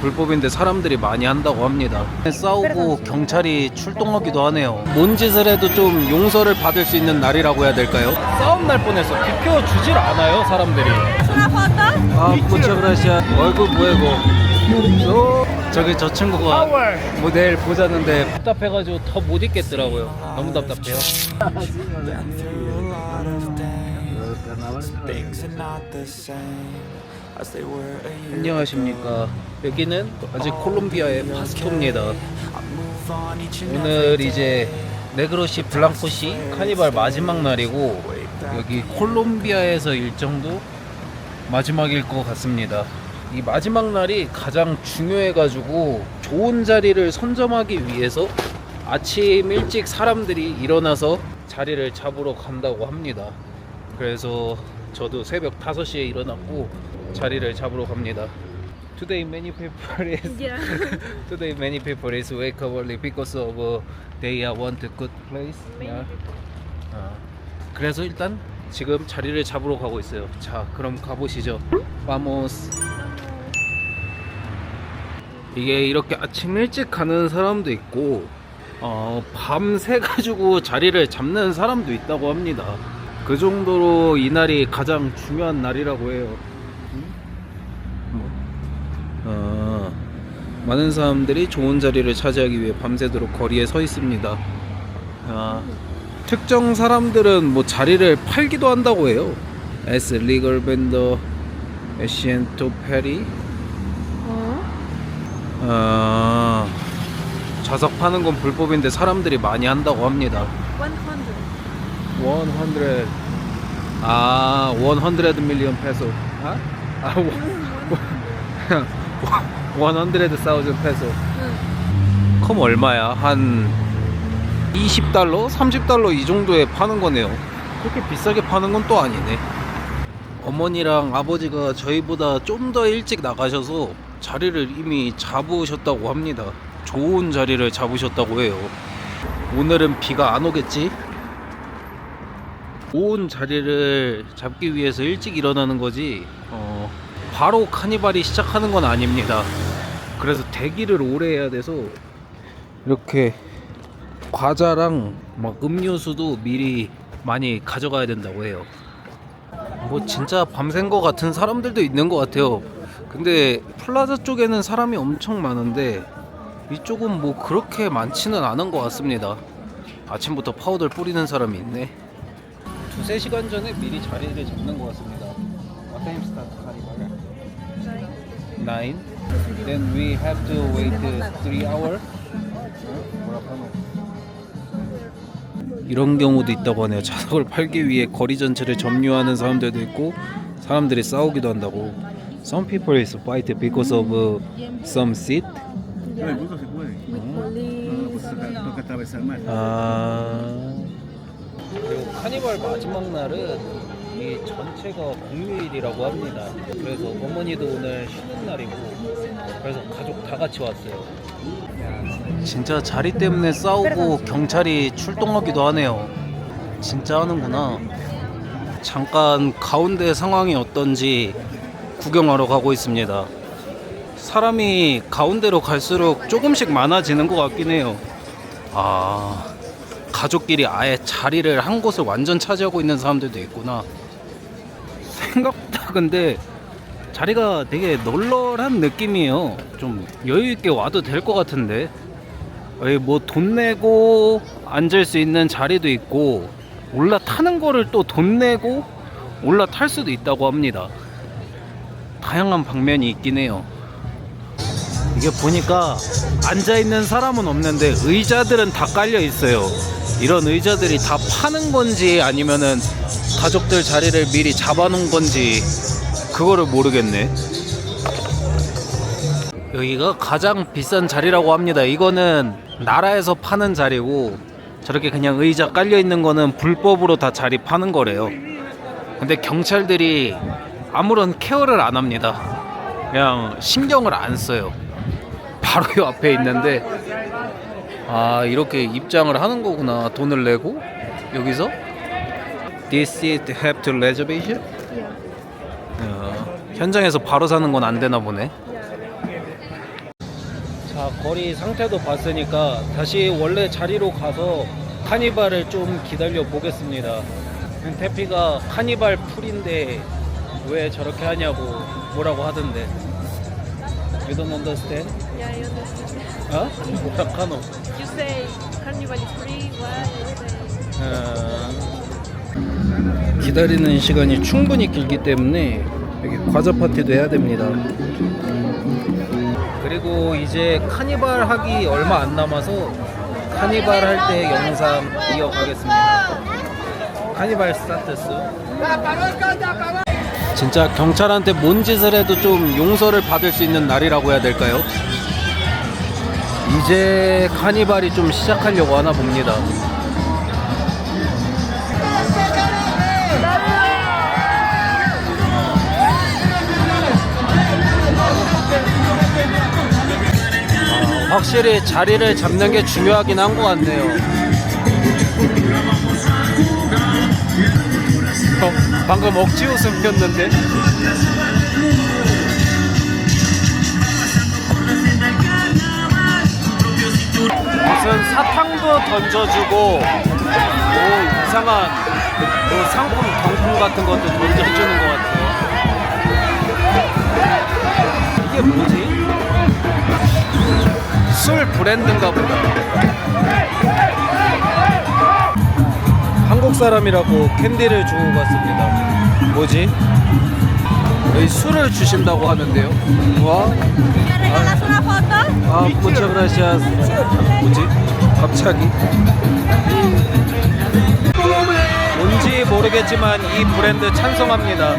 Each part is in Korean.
불법인데 사람들이 많이 한다고 합니다. 싸우고 경찰이 출동하기도 하네요. 뭔 짓을 해도 좀 용서를 받을 수 있는 날이라고 해야 될까요? 싸움 날 뻔했어. 비켜주질 않아요 사람들이. 아 무척 그라시아. 얼굴 뭐야 이거. 저기 저 친구가 모델 보자는데 답답해가지고 더 못 입겠더라고요. 너무 답답해요. 안녕하십니까. 여기는 아직 콜롬비아의 파스토입니다. 오늘 이제 네그로시 블랑코시 카니발 마지막 날이고 여기 콜롬비아에서 일정도 마지막일 것 같습니다. 이 마지막 날이 가장 중요해가지고 좋은 자리를 선점하기 위해서 아침 일찍 사람들이 일어나서 자리를 잡으러 간다고 합니다. 그래서 저도 새벽 5시에 일어났고 자리를 잡으러 갑니다. Today many people is Today many people is wake up early because of they want a good place. Yeah. 그래서 일단 지금 자리를 잡으러 가고 있어요. 자, 그럼 가보시죠. Vamos. 이게 이렇게 아침 일찍 가는 사람도 있고 밤새 가지고 자리를 잡는 사람도 있다고 합니다. 그 정도로 이날이 가장 중요한 날이라고 해요. 많은 사람들이 좋은 자리를 차지하기 위해 밤새도록 거리에 서 있습니다. 특정 사람들은 뭐 자리를 팔기도 한다고 해요. As legal vendor Asiento Perry. 좌석 파는 건 불법인데 사람들이 많이 한다고 합니다. 100. 100 million peso. 100,000 peso. 그럼 얼마야? 한 20달러? 30달러 이 정도에 파는 거네요. 그렇게 비싸게 파는 건 또 아니네. 어머니랑 아버지가 저희보다 좀 더 일찍 나가셔서 자리를 이미 잡으셨다고 합니다. 좋은 자리를 잡으셨다고 해요. 오늘은 비가 안 오겠지? 좋은 자리를 잡기 위해서 일찍 일어나는 거지 바로 카니발이 시작하는 건 아닙니다. 그래서 대기를 오래 해야 돼서 이렇게 과자랑 막 음료수도 미리 많이 가져가야 된다고 해요. 뭐 진짜 밤샌 거 같은 사람들도 있는 것 같아요. 근데 플라자 쪽에는 사람이 엄청 많은데 이쪽은 뭐 그렇게 많지는 않은 것 같습니다. 아침부터 파우더를 뿌리는 사람이 있네. 2-3시간 전에 미리 자리를 잡는 것 같습니다. What time start carnival? 9. Then we have to wait 3 hours. 이런 경우도 있다고 하네요. 좌석을 팔기 위해 거리 전체를 점유하는 사람들도 있고 사람들이 싸우기도 한다고. Some people is fight because of some seat. 그리고 카니발 마지막 날은 이 전체가 공휴일이라고 합니다. 그래서 어머니도 오늘 쉬는 날이고 그래서 가족 다 같이 왔어요. 진짜 자리 때문에 싸우고 경찰이 출동하기도 하네요. 진짜 하는구나. 잠깐 가운데 상황이 어떤지 구경하러 가고 있습니다. 사람이 가운데로 갈수록 조금씩 많아지는 것 같긴 해요. 가족끼리 아예 자리를 한 곳을 완전 차지하고 있는 사람들도 있구나. 생각보다 근데 자리가 되게 널널한 느낌이에요. 좀 여유있게 와도 될 것 같은데 뭐 돈 내고 앉을 수 있는 자리도 있고 올라타는 거를 또 돈 내고 올라탈 수도 있다고 합니다. 다양한 방면이 있긴 해요. 이게 보니까 앉아있는 사람은 없는데 의자들은 다 깔려 있어요. 이런 의자들이 다 파는 건지 아니면은 가족들 자리를 미리 잡아놓은 건지 그거를 모르겠네. 여기가 가장 비싼 자리라고 합니다. 이거는 나라에서 파는 자리고 저렇게 그냥 의자 깔려 있는 거는 불법으로 다 자리 파는 거래요. 근데 경찰들이 아무런 케어를 안 합니다. 그냥 신경을 안 써요. 바로 이 앞에 있는데 이렇게 입장을 하는 거구나. 돈을 내고 여기서 This seat have to reservation? 현장에서 바로 사는 건 안 되나 보네. 자, 거리 상태도 봤으니까 다시 원래 자리로 가서 카니발을 좀 기다려 보겠습니다. 태피가 카니발 풀인데 왜 저렇게 하냐고 뭐라고 하던데. You don't understand? Yeah, I understand. 어? 뭐라 카노? You say carnival is free, what you say? 기다리는 시간이 충분히 길기 때문에 여기 과자 파티도 해야 됩니다. 그리고 이제 카니발 하기 얼마 안 남아서 카니발 할 때 영상 이어가겠습니다. 카니발 스타트스. 진짜 경찰한테 뭔 짓을 해도 좀 용서를 받을 수 있는 날이라고 해야 될까요? 이제 카니발이 좀 시작하려고 하나 봅니다. 확실히 자리를 잡는 게 중요하긴 한 것 같네요. 방금 억지 웃음 폈는데? 무슨 사탕도 던져주고 뭐 이상한 뭐 상품 경품 같은 것도 던져주는 것 같아요. 이게 뭐지? 술 브랜드인가 보다. 한국 사람이라고 캔디를 주고 갔습니다. 뭐지? 여기 술을 주신다고 하는데요. 와. muchas gracias. 뭐지? 갑자기? 뭔지 모르겠지만 이 브랜드 찬성합니다.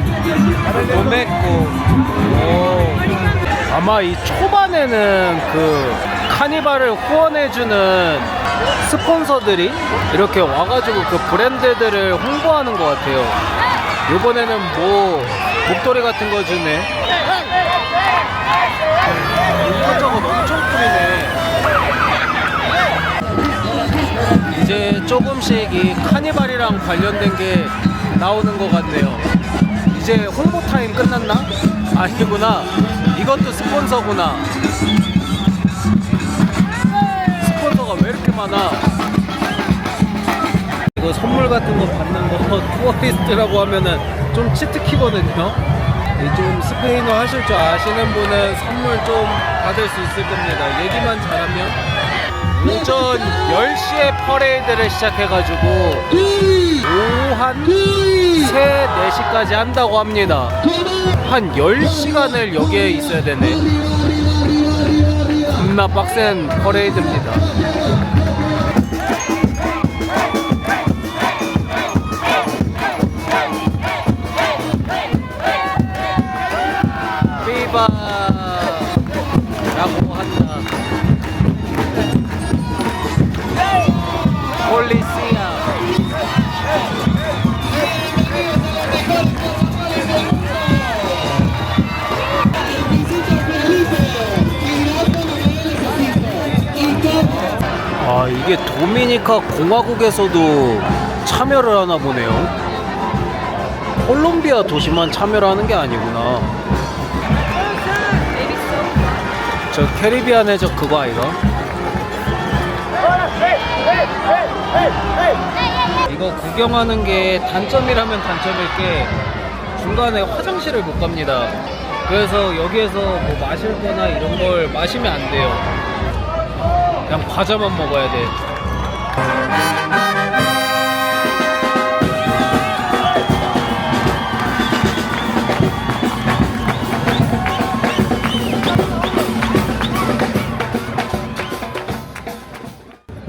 도메코. 아마 이 초반에는 그 카니발을 후원해주는 스폰서들이 이렇게 와가지고 그 브랜드들을 홍보하는 것 같아요. 이번에는 뭐 목도리 같은 거 주네. 이것저것 엄청 뿌리네. 이제 조금씩 이 카니발이랑 관련된 게 나오는 것 같네요. 이제 홍보 타임 끝났나? 아니구나. 이것도 스폰서구나. 스폰서가 왜 이렇게 많아? 이거 선물 같은 거 받는 거 투어리스트라고 하면은 좀 치트키거든요. 좀 스페인어 하실 줄 아시는 분은 선물 좀 받을 수 있을 겁니다. 얘기만 잘하면. 오전 10시에 퍼레이드를 시작해가지고 오후 한 3, 4시까지 한다고 합니다. 한 10시간을 여기에 있어야 되네. 겁나 빡센 퍼레이드입니다. 비바 라고 한다. 폴리시아. 아, 이게 도미니카 공화국에서도 참여를 하나 보네요. 콜롬비아 도시만 참여를 하는 게 아니구나. 저 캐리비안의 저 그거 아이가? 이거 구경하는 게 단점이라면 단점일 게 중간에 화장실을 못 갑니다. 그래서 여기에서 뭐 마실 거나 이런 걸 마시면 안 돼요. 그냥 과자만 먹어야 돼.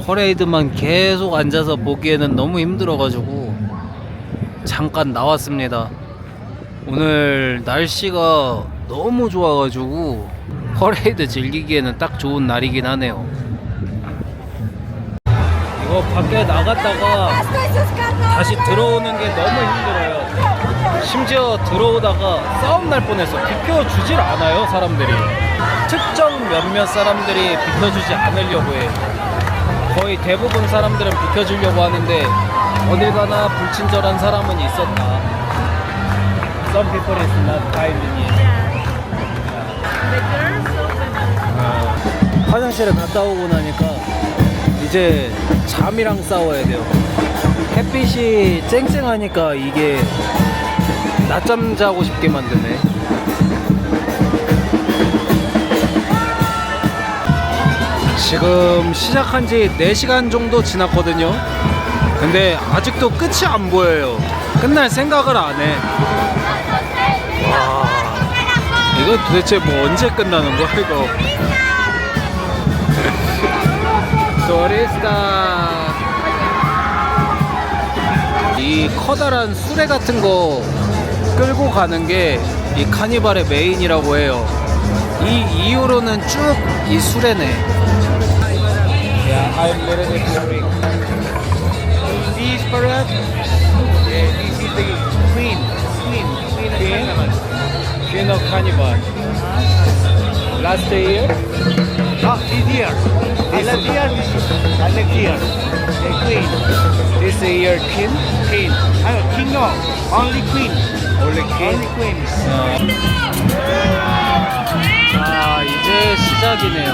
퍼레이드만 계속 앉아서 보기에는 너무 힘들어가지고 잠깐 나왔습니다. 오늘 날씨가 너무 좋아가지고 퍼레이드 즐기기에는 딱 좋은 날이긴 하네요. 이거 밖에 나갔다가 다시 들어오는 게 너무 힘들어요. 심지어 들어오다가 싸움 날 뻔했어. 비켜주질 않아요, 사람들이. 특정 몇몇 사람들이 비켜주지 않으려고 해. 거의 대부분 사람들은 비켜주려고 하는데 어딜 가나 불친절한 사람은 있었다. Some people is not kind in it. The girls of the 화장실을 갔다 오고 나니까 이제 잠이랑 싸워야 돼요. 햇빛이 쨍쨍하니까 이게 낮잠 자고 싶게 만드네. 지금 시작한 지 4시간 정도 지났거든요. 근데 아직도 끝이 안 보여요. 끝날 생각을 안 해. 와, 이거 도대체 뭐 언제 끝나는 거야 이거. 도리스타. 이 커다란 수레 같은 거 끌고 가는 게 이 카니발의 메인이라고 해요. 이 이후로는 쭉 이 수레네. Yeah, I'm little bit boring. This parade, this is the queen of carnival. Last year? Oh, this year. Last year, next year. The queen. This year king? Queen. King no. Only queen. Only king? Only queen. 자, 이제 시작이네요.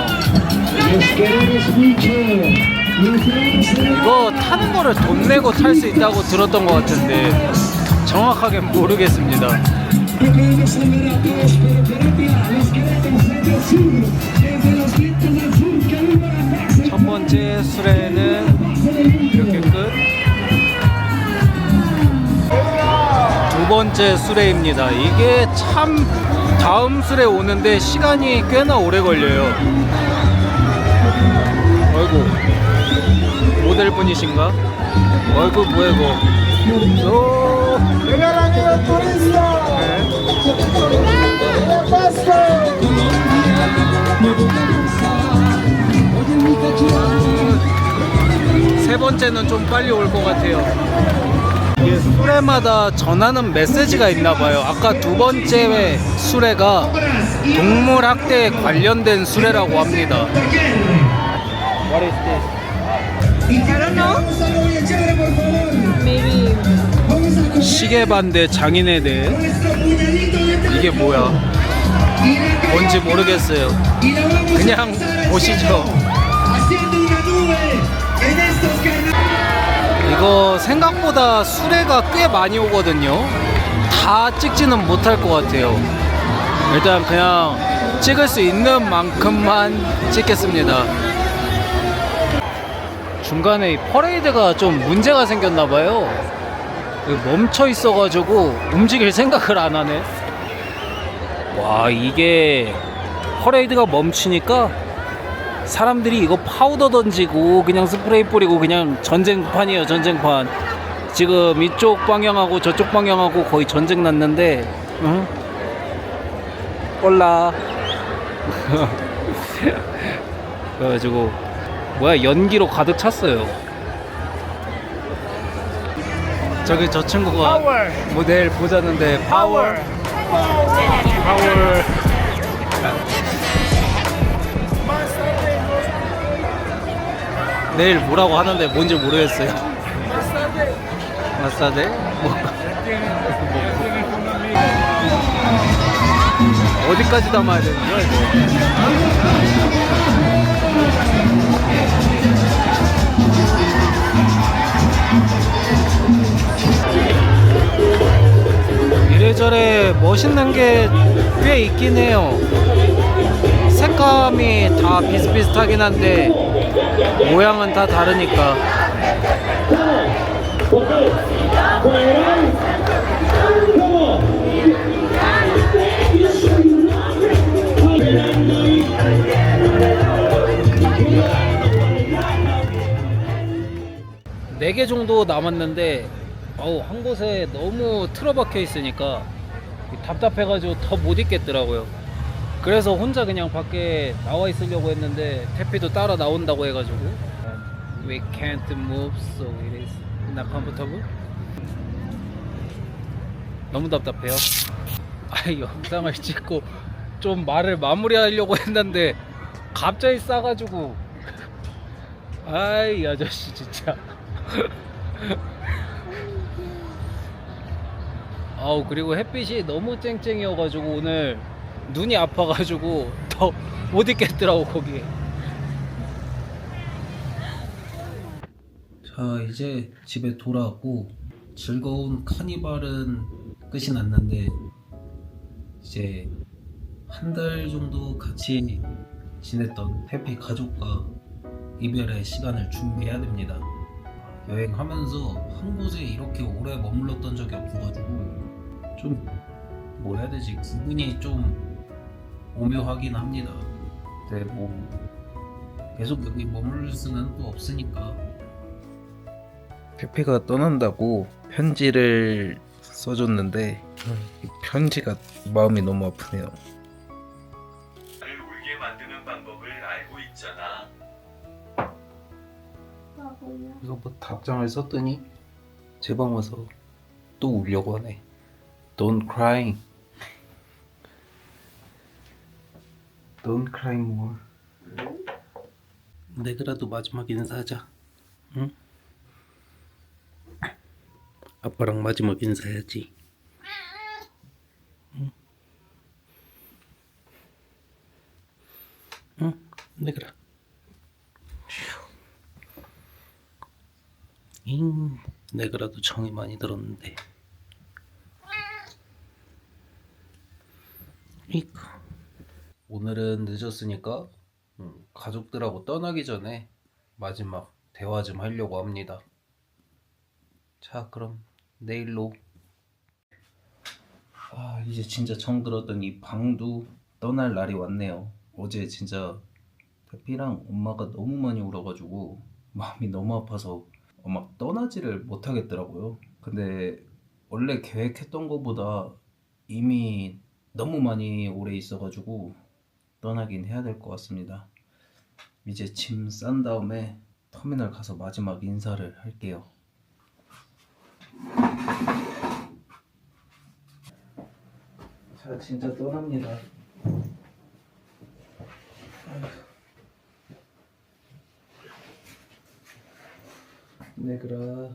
이거 타는 거를 돈 내고 탈 수 있다고 들었던 것 같은데 정확하게 모르겠습니다. 첫 번째 수레는 이렇게 끝. 두 번째 수레입니다. 이게 참 다음 수레 오는데 시간이 꽤나 오래 걸려요. 어이구, 모델분이신가? 어이구, 뭐야 이거. 오. 세 번째는 좀 빨리 올 것 같아요. 이게 수레마다 전하는 메시지가 있나봐요. 아까 두 번째 수레가 동물학대에 관련된 수레라고 합니다. What is this? I don't know. Maybe. 시계 반대 장인에 대해 이게 뭐야? 뭔지 모르겠어요. 그냥 보시죠. 이거 생각보다 수레가 꽤 많이 오거든요. 다 찍지는 못할 것 같아요. 일단 그냥 찍을 수 있는 만큼만 찍겠습니다. 중간에 이 퍼레이드가 좀 문제가 생겼나봐요. 멈춰 있어가지고 움직일 생각을 안 하네. 와, 이게 퍼레이드가 멈추니까 사람들이 이거 파우더 던지고 그냥 스프레이 뿌리고 그냥 전쟁판이에요. 전쟁판. 지금 이쪽 방향하고 저쪽 방향하고 거의 전쟁 났는데, 응? 올라. 그래가지고 뭐야, 연기로 가득 찼어요. 저기 저 친구가 모델 보자는데 파워. 내일 뭐라고 하는데 뭔지 모르겠어요. 마사데? 뭐. 어디까지 담아야 되는 거야 이거? 이래저래 멋있는 게 꽤 있긴 해요. 색감이 다 비슷비슷하긴 한데 모양은 다 다르니까. 네 개 정도 남았는데 한 곳에 너무 틀어박혀 있으니까 답답해가지고 더 못 있겠더라고요. 그래서 혼자 그냥 밖에 나와 있으려고 했는데 태피도 따라 나온다고 해가지고 We can't move, so it is not comfortable. 너무 답답해요. 영상을 찍고 좀 말을 마무리하려고 했는데 갑자기 싸가지고 이 아저씨 진짜. 그리고 햇빛이 너무 쨍쨍이어가지고 오늘 눈이 아파가지고 더 못 있겠더라고. 거기에 자, 이제 집에 돌아왔고 즐거운 카니발은 끝이 났는데 이제 한 달 정도 같이 지냈던 해피 가족과 이별의 시간을 준비해야 됩니다. 여행하면서 한 곳에 이렇게 오래 머물렀던 적이 없어가지고 좀 뭐라 해야 되지, 기분이 좀 오묘하긴 합니다. 근데 뭐 계속 여기 머물 수는 또 없으니까. 페페가 떠난다고 편지를 써줬는데 이 편지가 마음이 너무 아프네요. 나를 울게 만드는 방법을 알고 있잖아. 이거 뭐 답장을 썼더니 제 방 와서 또 울려고 하네. Don't cry. Don't cry more. 내그라도 마지막 인사하자. 응? 아빠랑 마지막 인사해야지. 응? 응? 내그라. 내그라도 정이 많이 들었는데. 이거. 오늘은 늦었으니까 가족들하고 떠나기 전에 마지막 대화 좀 하려고 합니다. 자, 그럼 내일로. 이제 진짜 정들었던 이 방도 떠날 날이 왔네요. 어제 진짜 페피랑 엄마가 너무 많이 울어가지고 마음이 너무 아파서 막 떠나지를 못하겠더라고요. 근데 원래 계획했던 것보다 이미 너무 많이 오래 있어가지고 떠나긴 해야 될 것 같습니다. 이제 짐 싼 다음에 터미널 가서 마지막 인사를 할게요. 자, 진짜 떠납니다. 네그라.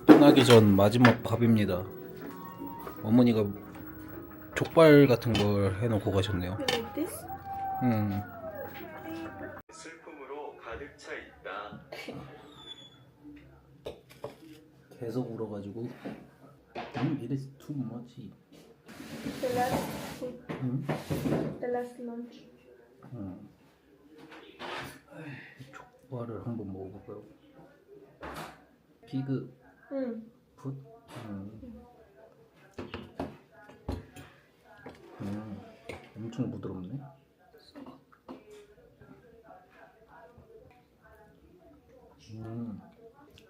떠나기 전 마지막 밥입니다. 어머니가 족발 같은 걸 해놓고 가셨네요. Like this? 슬픔으로 가득 차 있다. 계속 울어가지고. It is too much. The last food. The last lunch. 족발을 한번 먹어볼까요? 피그 풋? 엄청 부드럽네.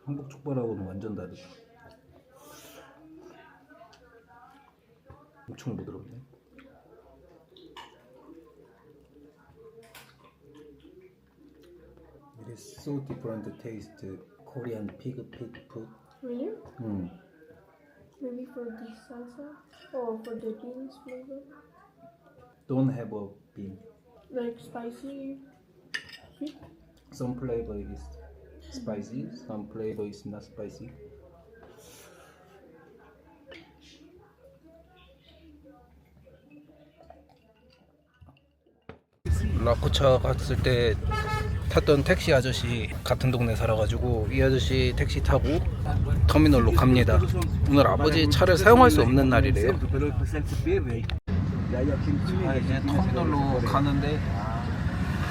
한국 족발하고는 완전 다르다. 엄청 부드럽네. It is so different taste Korean pig food. Really? Maybe for the salsa or for the beans flavor. Don't have a bean. Like spicy. Sweet. Some flavor is spicy, some flavor is not spicy. 라쿠차 갔을 때 탔던 택시 아저씨 같은 동네 살아가지고 이 아저씨 택시 타고 터미널로 갑니다. 오늘 아버지 차를 사용할 수 없는 날이래요. 이제 터미널로 가는데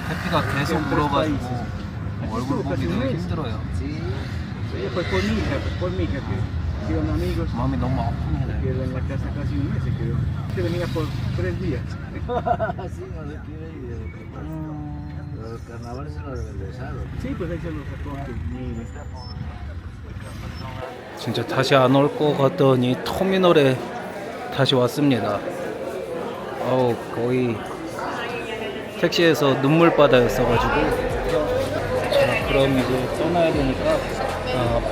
해피가 계속 울어가지고 얼굴 보기도 힘들어요. 마음이 너무 아픕니다. Quedó en la casa casi un mes, se quedó. Se venía por 3 días. Sí, no se quiere ir. Los carnavales se los regresaron. Sí, pues ahí se los sacó a 진짜 다시 안 올 것 같더니 터미널에 다시 왔습니다. 거의 택시에서 눈물바다였어가지고. 자, 그럼 이제 떠나야 되니까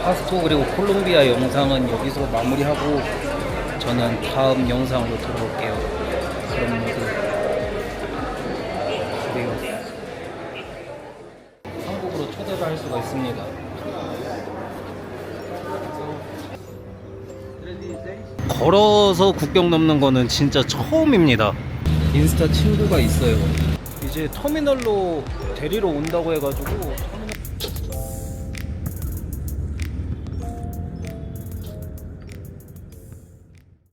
파스코 그리고 콜롬비아 영상은 여기서 마무리하고 저는 다음 영상으로 돌아올게요. 그럼 모두 adios. 한국으로 초대를 할 수가 있습니다. 걸어서 국경 넘는 거는 진짜 처음입니다. 인스타 친구가 있어요. 이제 터미널로 데리러 온다고 해가지고